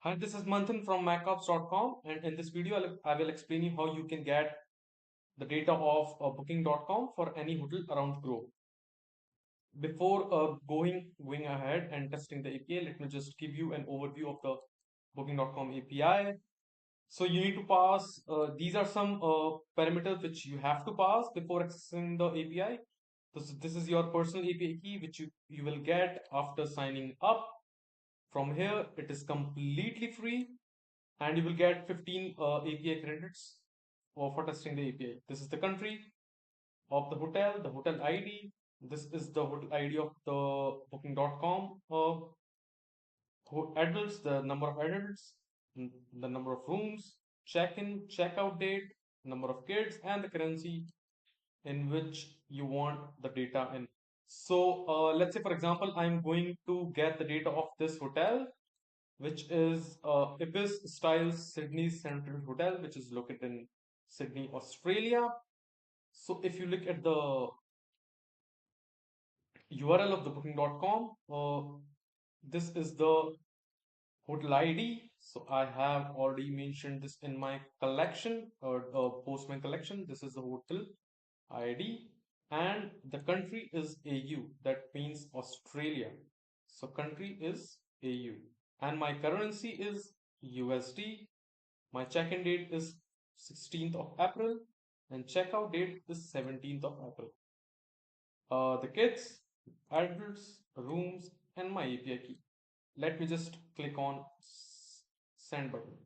Hi, this is Manthan from MakCorps.com, and in this video, I will explain you how you can get the data of Booking.com for any hotel around the globe. Before going ahead and testing the API, let me just give you an overview of the Booking.com API. So you need to pass, these are some parameters which you have to pass before accessing the API. This is your personal API key, which you will get after signing up. From here, it is completely free and you will get 15 API credits for testing the API. This is the country of the hotel ID. This is the hotel ID of the booking.com adults, the number of adults, the number of rooms, check-in, check-out date, number of kids, and the currency in which you want the data in. So let's say, for example, I'm going to get the data of this hotel, which is Ibis Styles Sydney Central Hotel, which is located in Sydney, Australia. So if you look at the URL of the booking.com, this is the hotel ID. So I have already mentioned this in my collection or postman collection. This is the hotel ID and the country is AU. That means Australia. So country is AU and my currency is USD. My check-in date is 16th of April and checkout date is 17th of April. The kids, adults, rooms, and my API key. Let me just click on send button.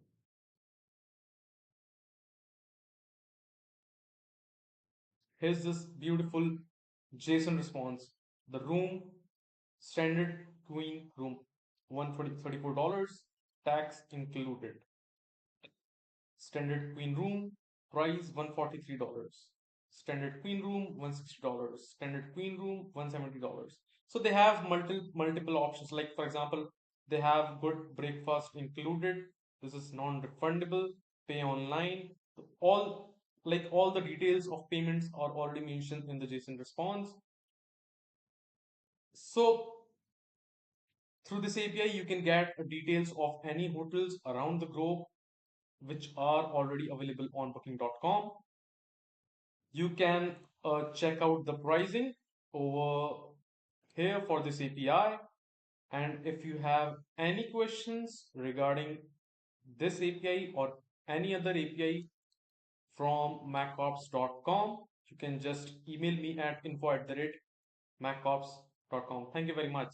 Here's this beautiful JSON response. The room, standard queen room, $134, tax included. Standard queen room, price $143. Standard queen room, $160. Standard queen room, $170. So they have multiple options. Like for example, they have good breakfast included. This is non-refundable, pay online. All the details of payments are already mentioned in the JSON response. So through this API, you can get details of any hotels around the globe which are already available on booking.com. You can check out the pricing over here for this API. And if you have any questions regarding this API or any other API from MakCorps.com, you can just email me at info@MakCorps.com. Thank you very much.